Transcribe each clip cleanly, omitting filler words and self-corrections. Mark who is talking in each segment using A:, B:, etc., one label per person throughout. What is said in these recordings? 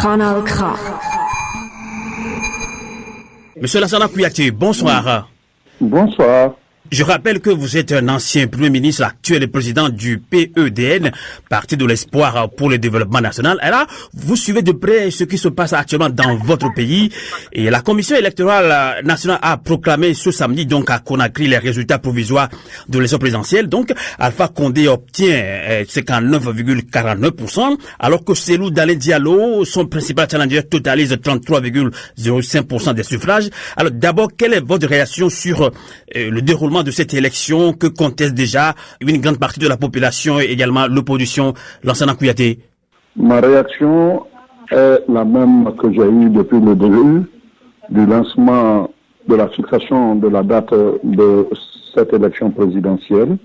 A: Kanal K.
B: Monsieur Lansana Kouyaté, bonsoir.
C: Bonsoir.
B: Je rappelle que vous êtes un ancien Premier ministre, actuel et président du PEDN, Parti de l'Espoir pour le Développement National. Et là, vous suivez de près ce qui se passe actuellement dans votre pays. Et la Commission électorale nationale a proclamé ce samedi, donc à Conakry, les résultats provisoires de l'élection présidentielle. Donc, Alpha Condé obtient 59,49%, alors que Cellou Dalein Diallo, son principal challenger, totalise 33,05% des suffrages. Alors, d'abord, quelle est votre réaction sur le déroulement de cette élection que conteste déjà une grande partie de la population et également l'opposition, Lansana Kouyaté?
C: Ma réaction est la même que j'ai eue depuis le début du lancement de la fixation de la date de cette élection présidentielle,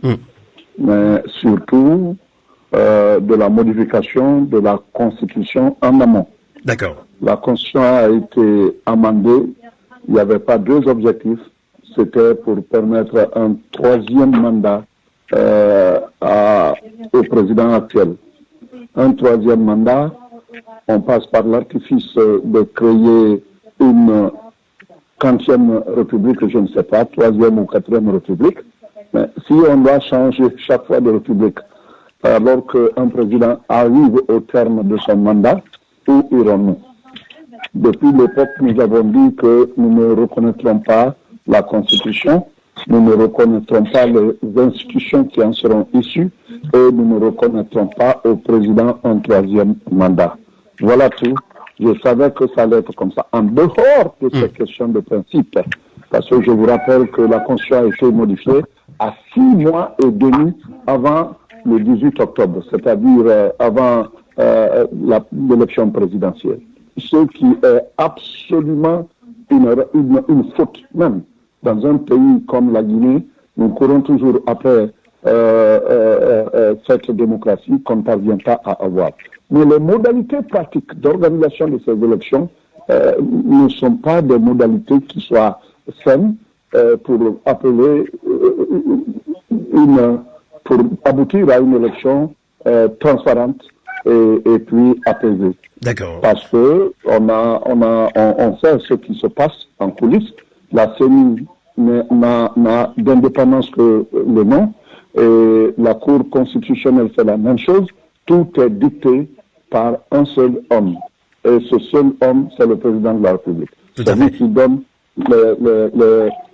C: mais surtout de la modification de la Constitution en amont.
B: D'accord.
C: La Constitution a été amendée, il n'y avait pas deux objectifs. C'était pour permettre un troisième mandat au président actuel. Un troisième mandat, on passe par l'artifice de créer une 40e république, je ne sais pas, 3e ou 4e république. Mais si on doit changer chaque fois de république, alors qu'un président arrive au terme de son mandat, où irons-nous? Depuis l'époque, nous avons dit que nous ne reconnaîtrons pas la Constitution, nous ne reconnaîtrons pas les institutions qui en seront issues et nous ne reconnaîtrons pas au président un troisième mandat. Voilà tout. Je savais que ça allait être comme ça. En dehors de ces questions de principe, parce que je vous rappelle que la Constitution a été modifiée à 6 mois et demi avant le 18 octobre, c'est-à-dire avant l'élection présidentielle. Ce qui est absolument une faute même. Dans un pays comme la Guinée, nous courons toujours après cette démocratie qu'on ne parvient pas à avoir. Mais les modalités pratiques d'organisation de ces élections ne sont pas des modalités qui soient saines pour aboutir à une élection transparente et puis apaisée.
B: D'accord.
C: Parce que on sait ce qui se passe en coulisses. La CENI n'a d'indépendance que le nom, et la Cour constitutionnelle fait la même chose. Tout est dicté par un seul homme. Et ce seul homme, c'est le président de la République. C'est lui qui donne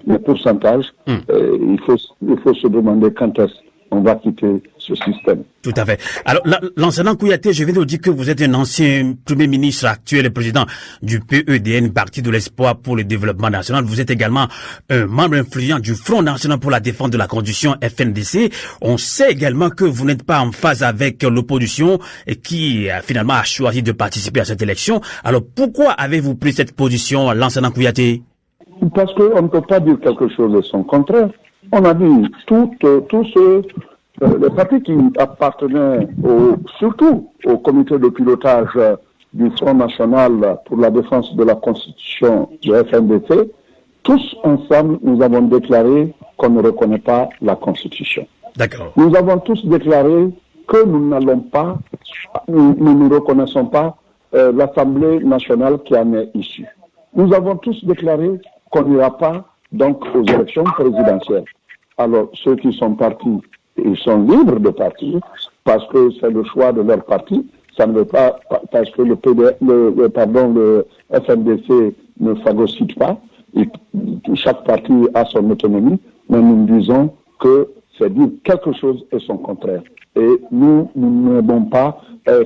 C: les pourcentages. Il faut se demander quand est-ce qu'on va quitter ce système.
B: Tout à fait. Alors, Lansana Kouyaté, je viens de vous dire que vous êtes un ancien Premier ministre actuel et président du PEDN, Parti de l'Espoir pour le Développement National. Vous êtes également un membre influent du Front National pour la Défense de la Constitution, FNDC. On sait également que vous n'êtes pas en phase avec l'opposition qui finalement a choisi de participer à cette élection. Alors, pourquoi avez-vous pris cette position, Lansana Kouyaté?
C: Parce qu'on ne peut pas dire quelque chose de son contraire. On a dit tous les partis qui appartenaient surtout au comité de pilotage du Front National pour la défense de la Constitution du FNDC, tous ensemble, nous avons déclaré qu'on ne reconnaît pas la Constitution.
B: D'accord.
C: Nous avons tous déclaré que nous ne reconnaissons pas l'Assemblée nationale qui en est issue. Nous avons tous déclaré qu'on n'ira pas donc aux élections présidentielles. Alors, ceux qui sont partis, ils sont libres de partir parce que c'est le choix de leur parti. Ça ne veut pas parce que le FNDC ne phagocyte pas. Chaque parti a son autonomie, mais nous disons que c'est dire quelque chose et son contraire. Et nous n'aimons pas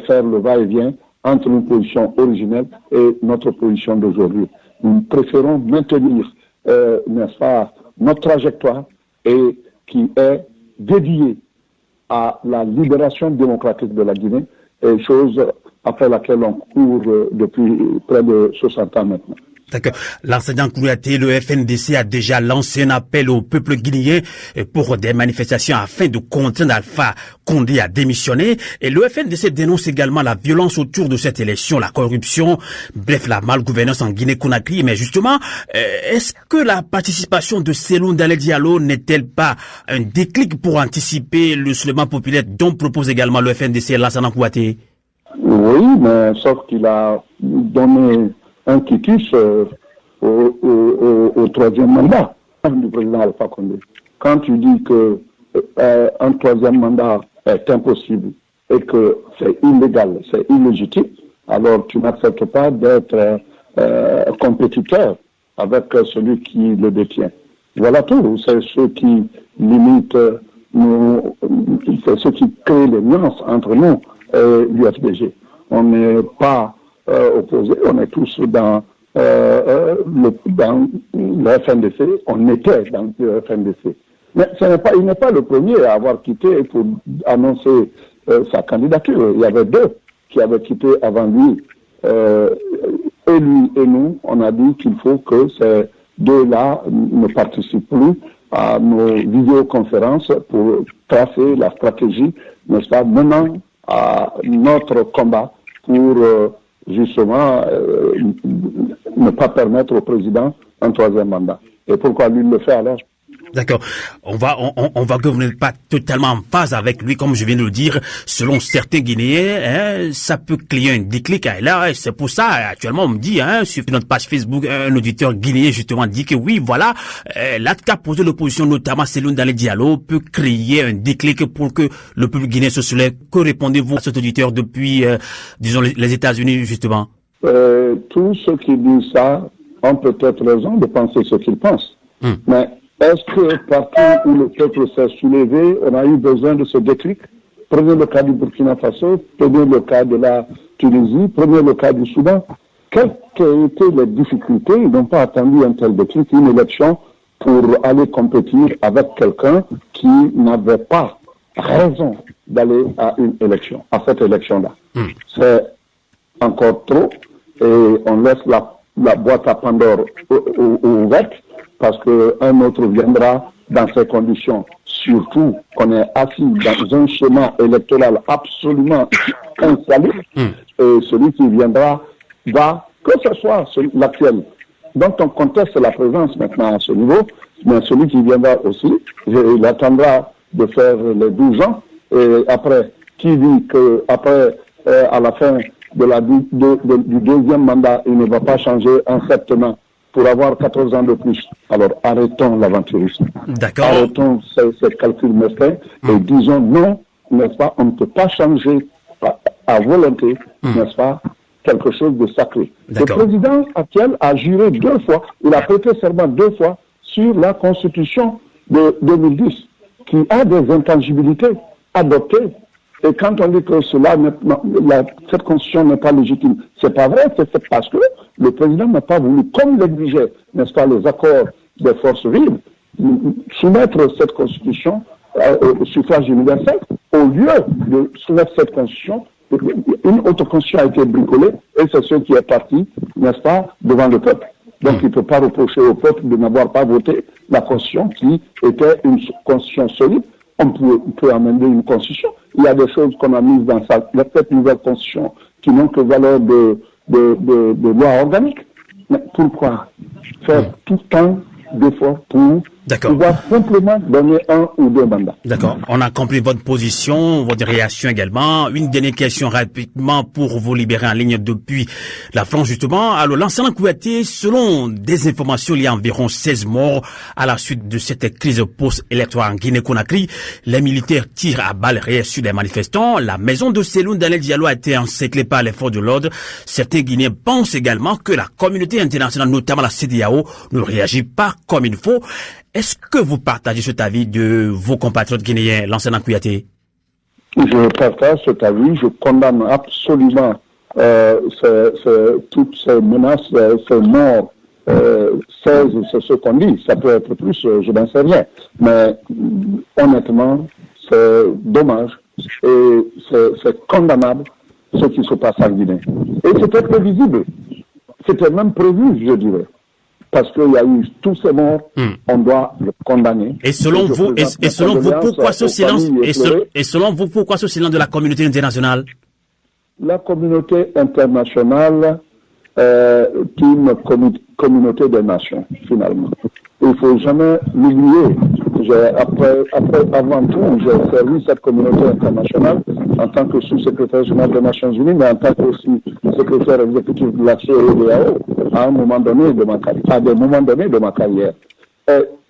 C: faire le va-et-vient entre une position originelle et notre position d'aujourd'hui. Nous préférons maintenir, n'est-ce pas, notre trajectoire et qui est dédiée à la libération démocratique de la Guinée, et chose après laquelle on court depuis près de 60 ans maintenant.
B: D'accord. L'enseignant Kouyaté, le FNDC a déjà lancé un appel au peuple guinéen pour des manifestations afin de contraindre Alpha Condé à démissionner. Et le FNDC dénonce également la violence autour de cette élection, la corruption, bref, la malgouvernance en Guinée-Conakry. Mais justement, est-ce que la participation de Cellou Dalein Diallo n'est-elle pas un déclic pour anticiper le soulèvement populaire dont propose également le FNDC et l'enseignant Kouyaté?
C: Oui, mais sauf qu'il a donné un quitus au troisième mandat du président Alpha Condé. Quand tu dis que un troisième mandat est impossible et que c'est illégal, c'est illégitime, alors tu n'acceptes pas d'être compétiteur avec celui qui le détient. Voilà tout. C'est ce qui limite c'est ce qui crée les nuances entre nous et l'UFDG. On n'est pas opposés, on est tous dans le FNDC, on était dans le FNDC. Mais il n'est pas le premier à avoir quitté pour annoncer sa candidature. Il y avait deux qui avaient quitté avant lui. Et lui et nous, on a dit qu'il faut que ces deux-là ne participent plus à nos vidéoconférences pour tracer la stratégie, n'est-ce pas, menant à notre combat pour justement ne pas permettre au président un troisième mandat. Et pourquoi lui le fait alors?
B: D'accord. On va que vous n'êtes pas totalement en phase avec lui, comme je viens de le dire. Selon certains Guinéens, ça peut créer un déclic. Et là, c'est pour ça, actuellement, on me dit, sur notre page Facebook, un auditeur guinéen, justement, dit que oui, voilà, l'acte qu'a posé l'opposition, notamment Cellou Dalein Diallo, peut créer un déclic pour que le peuple guinéen se soulève. Que répondez-vous à cet auditeur depuis, disons, les États-Unis, justement?
C: Tous ceux qui disent ça ont peut-être raison de penser ce qu'ils pensent. Mais est-ce que partout où le peuple s'est soulevé, on a eu besoin de ce déclic? Prenez le cas du Burkina Faso, prenez le cas de la Tunisie, prenez le cas du Soudan. Quelles étaient les difficultés? Ils n'ont pas attendu un tel déclic, une élection, pour aller compétir avec quelqu'un qui n'avait pas raison d'aller à une élection, à cette élection-là. C'est encore trop, et on laisse la boîte à Pandore ouverte, parce qu'un autre viendra dans ces conditions, surtout qu'on est assis dans un schéma électoral absolument insalubre, et celui qui viendra va, que ce soit l'actuel, dont on conteste la présence maintenant à ce niveau, mais celui qui viendra aussi, il attendra de faire les 12 ans, et après, qui dit qu'après, à la fin du deuxième mandat, il ne va pas changer un septement pour avoir 14 ans de plus. Alors arrêtons l'aventurisme.
B: D'accord.
C: Arrêtons ces calculs mesquins et disons non, n'est-ce pas, on ne peut pas changer à volonté, n'est-ce pas, quelque chose de sacré. Le président actuel a juré 2 fois, il a prêté serment 2 fois sur la constitution de 2010, qui a des intangibilités adoptées. Et quand on dit que cette constitution n'est pas légitime, c'est pas vrai, c'est parce que le président n'a pas voulu, comme l'exigeait, n'est-ce pas, les accords des forces vives, soumettre cette constitution au suffrage universel. Au lieu de soumettre cette constitution, une autre constitution a été bricolée, et c'est ce qui est parti, n'est-ce pas, devant le peuple. Donc il ne peut pas reprocher au peuple de n'avoir pas voté la constitution qui était une constitution solide. On peut amender une constitution. Il y a des choses qu'on a mises dans cette nouvelle constitution qui n'ont que valeur de loi organique. Mais pourquoi faire tout temps d'efforts pour pouvoir simplement donner 1 ou 2 mandats?
B: D'accord. On a compris votre position, votre réaction également. Une dernière question rapidement pour vous libérer en ligne depuis la France, justement. Alors, l'enseignant Kouyaté, selon des informations, il y a environ 16 morts à la suite de cette crise post-électorale en Guinée-Conakry. Les militaires tirent à balles réelles sur les manifestants. La maison de Cellou Dalein Diallo a été encerclée par les forces de l'ordre. Certains Guinéens pensent également que la communauté internationale, notamment la CEDEAO, ne réagit pas comme il faut. Est-ce que vous partagez cet avis de vos compatriotes guinéens, l'enseignant Kouyaté?
C: Je partage cet avis, je condamne absolument toutes ces menaces, ces morts. 16, c'est ce qu'on dit, ça peut être plus, je n'en sais rien. Mais honnêtement, c'est dommage et c'est condamnable ce qui se passe en Guinée. Et c'était prévisible, c'était même prévu, je dirais. Parce qu'il y a eu tous ces morts, on doit le condamner.
B: Et selon vous, pourquoi ce silence, et selon vous, pourquoi ce silence de la communauté internationale?
C: La communauté internationale est une communauté des nations, finalement. Il ne faut jamais l'oublier. Avant tout, j'ai servi cette communauté internationale en tant que sous-secrétaire général des Nations Unies, mais en tant que aussi secrétaire exécutif de la CEDEAO à un moment donné de ma carrière, à des moments donnés de ma carrière.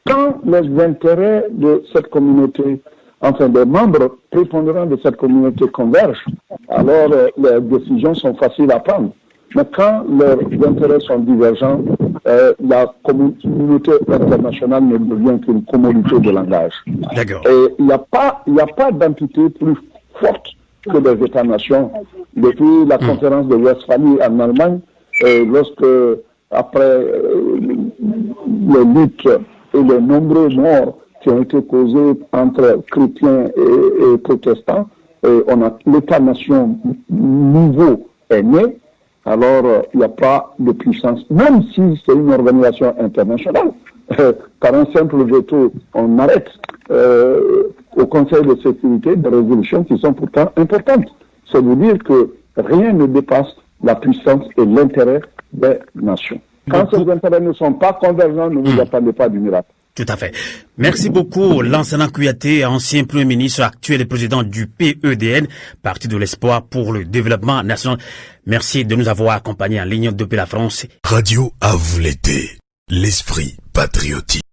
C: Quand les intérêts de cette communauté, enfin des membres prépondérants de cette communauté convergent, alors les décisions sont faciles à prendre. Mais quand leurs intérêts sont divergents, la communauté internationale ne devient qu'une commodité de langage. Et il n'y a pas d'entité plus forte que les États-nations. Depuis la conférence de Westphalie en Allemagne, lorsque, après les luttes et les nombreux morts qui ont été causés entre chrétiens et protestants, l'État-nation nouveau est né. Alors, il n'y a pas de puissance, même si c'est une organisation internationale. Par un simple veto, on arrête au Conseil de sécurité des résolutions qui sont pourtant importantes. Ça veut dire que rien ne dépasse la puissance et l'intérêt des nations. Quand ces intérêts ne sont pas convergents, ne vous attendez pas du miracle.
B: Tout à fait. Merci beaucoup, Lansana Kouyaté, ancien Premier ministre, actuel et président du PEDN, Parti de l'Espoir pour le Développement National. Merci de nous avoir accompagnés en ligne depuis la France.
A: Radio à vous l'été, l'esprit patriotique.